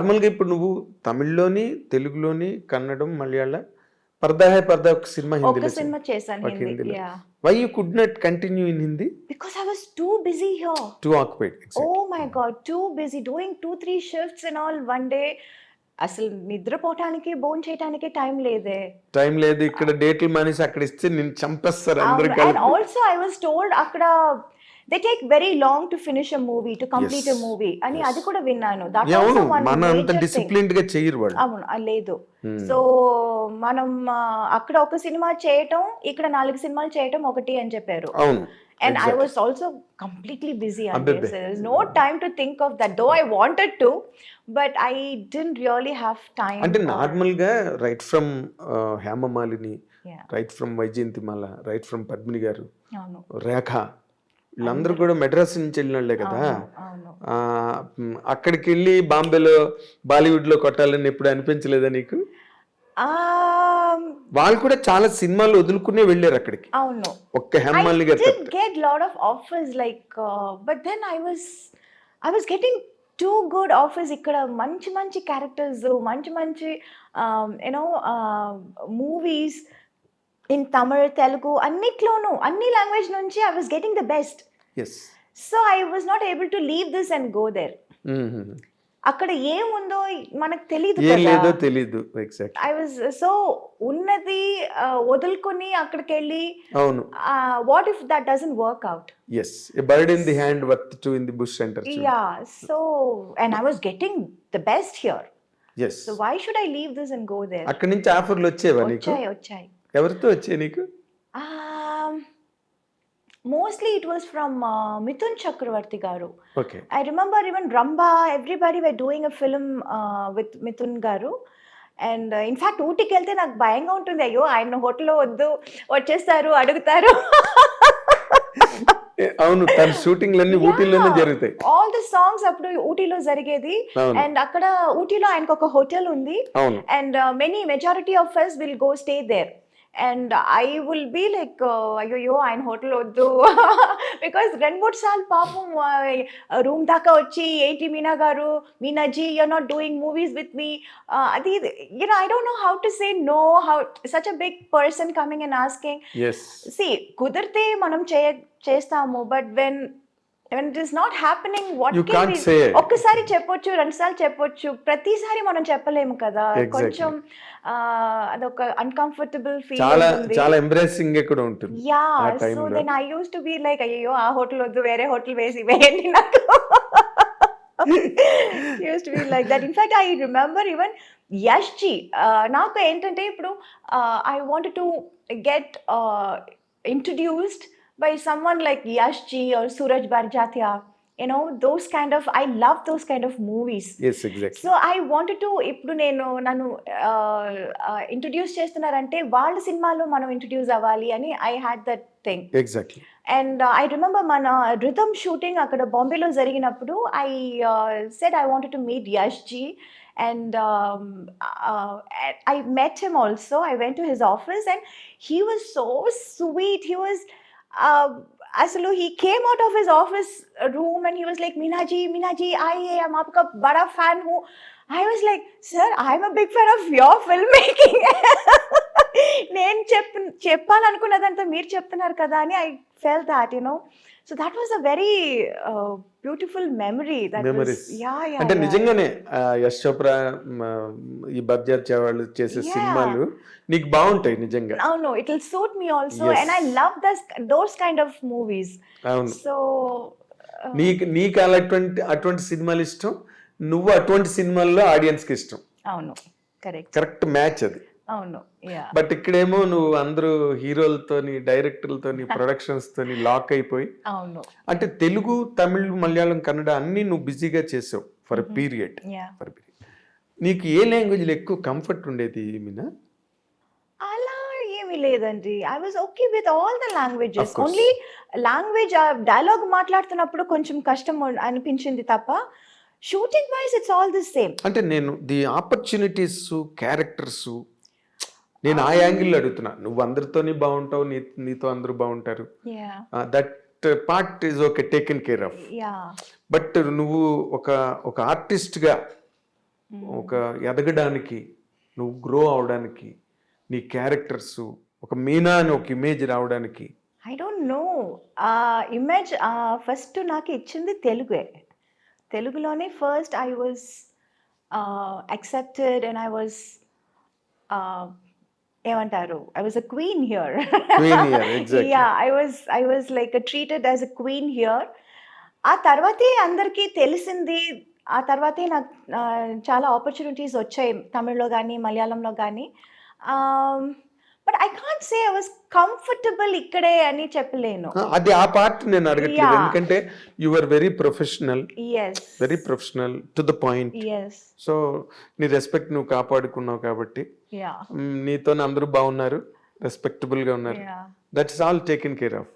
నార్మల్గా ఇప్పుడు నువ్వు తమిళ్లోని, తెలుగులోని, కన్నడం, మలయాళ, పర్దా హై పర్దా ఒక సినిమా ఒక హిందీలో సినిమా చేశాను ఒక హిందీ. హిందీలో. Yeah, why you could not continue in Hindi? Because I was too busy here. Too occupied. Oh my God, too busy doing 2-3 shifts and all one day. అసలు నిద్రపోవటానికి భోజనం చేయడానికి టైం లేదే. టైం లేదు. ఇక్కడ డేట్లు మానేసి అక్కడ ఇస్తే నేను చంపేస్తారు అందరు అండ్ కలిపి. ఆల్సో ఐ వాస్ టోల్డ్ అక్కడ they take very long to finish a movie, to complete a movie అని అది కూడా విన్నాను. దట్ అవును, ఆల్సో వన్ మన అంత మేజర్ థింగ్. డిసిప్లిన్డ్ గా చేయరు వాళ్ళు. అవును, లేదు. సో మనం అక్కడ ఒక సినిమా చేయటం, ఇక్కడ 4 సినిమాలు చేయటం ఒకటి అని చెప్పారు. అవును. And I was also completely busy on this. There was no time to think of that, though I wanted to, but I didn't really have time. అంటే నార్మల్ గా right from Hema Malini, Yeah. Right from Vyjayanthimala, right from Padmini garu, అవును, రేఖ, వీళ్ళందరూ కూడా మెడ్రాస్ నుంచి వెళ్ళిన వాళ్ళే కదా. అవును. అక్కడికి వెళ్ళి బాంబేలో బాలీవుడ్ లో కొట్టాలని ఎప్పుడు అనిపించలేదా నీకు? వాళ్ళు కూడా చాలా సినిమాలు వదులుకునే వెళ్ళారు అక్కడికి. అవును, ఒక్క హేమమాలిని గారు did get lot of offers like but then I was getting too good offers. ఇక్కడ మంచి మంచి క్యారెక్టర్స్, మంచి మంచి మూవీస్ ఇన్ తమిళ్, తెలుగు అన్నిట్లోనూ అన్ని లాంగ్వేజ్ నుంచి I was getting the best. Yes. So I was not able to leave this and go there. అక్కడ ఏముందో మనకు తెలియదు ఏం లేదో కదా. తెలీదు. ఎగ్జాక్ట్. ఐ వాజ్ సో ఉన్నది వదులుకొని అక్కడికి వెళ్ళి అవును. What if that doesn't work out. Yes, a bird in the hand worth two in the bush అంటారు. Yeah, so and I was getting the best here. Yes. So why should I leave this and go there? అక్కడి నుంచి ఆఫర్లు వచ్చేవా నీకు? వచ్చాయి. ఎవరితో వచ్చాయి నీకు? Mostly it was from Mithun Chakravarti garu. Okay. I remember even Ramba, everybody were doing a film with Mithun garu. And in fact ఊటీకి వెళ్తే నాకు భయంగా ఉంటుంది. అయ్యో ఆయన హోటల్లో వద్దు, వచ్చేస్తారు, అడుగుతారు. అవును, తన షూటింగ్ లన్నీ ఊటీలోనే జరుగుతాయి. ఆల్ ది సాంగ్స్ అప్పుడు ఊటీలో జరిగేది. అండ్ అక్కడ ఊటీలో ఆయనకు ఒక హోటల్ ఉంది. And majority of us will go stay there. And I will be like, అయ్యో ఆయన హోటల్ వద్దు. బికాస్ 2-3 సార్లు పాపం రూమ్ దాకా వచ్చి, ఏంటి మీనా గారు, మీనాజీ, you're not doing movies with me, అది I don't know how to say no, how such a big person coming and asking. C కుదిరితే మనం చేస్తాము, but when it is not happening, what you can can't we say. ఒక్కసారి చెప్పొచ్చు, 2 సార్లు చెప్పొచ్చు, ప్రతిసారి మనం చెప్పలేము కదా. కొంచెం అదొక అన్కంఫర్టబుల్ ఫీల్ ఉంటుంది. చాలా ఎంబ్రేసింగ్ కూడా ఉంటుంది. Yeah, so then I used to be like, అయ్యో ఆ హోటల్ వద్దు, వేరే హోటల్ వేయండి నాకు. Used to be like that. In fact I remember even Yash ji, నాకు ఏంటంటే ఇప్పుడు I wanted to get introduced by someone like Yash Ji or Suraj Barjatia, those kind of, I love those kind of movies. Yes, exactly. So I wanted to, ఇప్పుడు నన్ను introduce చేస్తున్నారంటే వాళ్ళ సినిమాలో మనం introduce అవ్వాలి అని I had that thing. Exactly. And I remember మన rhythm shooting అక్కడ బాంబేలో జరిగినప్పుడు I said I wanted to meet Yash Ji. And I met him also. I went to his office and he was so sweet. He was aslo he came out of his office room and he was like, Meenaji, I am aapka bada fan hu. I was like, sir, I'm a big fan of your filmmaking. నేను చెప్పాలనుకున్నదంతా మీరు చెప్తున్నారు కదా అని I felt that, so that was a very beautiful memory. That memories. was, yeah. అంటే నిజంగానే యశ్ చోప్రా, ఈ బర్జాత్ వాళ్ళు చేసే సినిమాలు నీకు బాగుంటాయి నిజంగా. No, it will suit me also. Yes. And I love those kind of movies. అవును. So నీకు అటువంటి సినిమాలు ఇష్టం, నువ్వు అటువంటి సినిమాల్లో ఆడియన్స్ కి ఇష్టం. అవును, కరెక్ట్ మ్యాచ్ అది. అవును, యా. బట్ ఇక్కడేమో నువ్వు అందరూ హీరోలతోని, డైరెక్టర్లతోని, ప్రొడక్షన్స్ తోని లాక్ అయిపోయి, అవును, అంటే తెలుగు, తమిళ్, మలయాళం, కన్నడ అన్ని నువ్వు బిజీగా చేసావు ఫర్ పీరియడ్. నీకు ఏ లాంగ్వేజ్ లో ఎక్కువ కంఫర్ట్ ఉండేది మీనా? అలా ఏమీ లేదండి. I was okay with all the languages. Only language dialogue మాట్లాడుతున్నప్పుడు కొంచెం కష్టం అనిపించింది తప్ప, shooting wise it's all the same. అంటే నేను ది ఆపర్చునిటీస్, క్యారెక్టర్స్, నేను ఆ యాంగిల్ అడుగుతున్నా. నువ్వు అందరితోని బాగుంటావు, నీతో అందరూ బాగుంటారు, that part is okay, taken care of. But నువ్వు ఒక ఆర్టిస్ట్ గా ఒక ఎదగడానికి, నువ్వు గ్రో అవడానికి, నీ క్యారెక్టర్స్ ఒక మీనా అని ఒక ఇమేజ్ రావడానికి? I don't know. ఆ ఇమేజ్ ఫస్ట్ నాకు ఇచ్చింది తెలుగే. తెలుగులోనే first I was accepted and I was ఏమంటారు? I was a queen here. Queen here, exactly. Yeah! I was like treated as a queen here. ఆ తర్వాతే అందరికీ తెలిసింది. ఆ తర్వాతే నాకు చాలా ఆపర్చునిటీస్ వచ్చాయి తమిళ్‌లో గానీ, మలయాళంలో గానీ. But I can't say I was comfortable ఇక్కడే అని చెప్పలేను. అది ఆ పార్ట్ నేను అడగట్లేదు. Yeah. ఎందుకంటే you are very professional, yes. Very professional to the point. Yes. So నీ రెస్పెక్ట్ నువ్వు కాపాడుకున్నావు కాబట్టి యాహ్! నీతో అందరూ బాగున్నారు, రెస్పెక్టబుల్ గా ఉన్నారు. Yeah! That's all taken care of.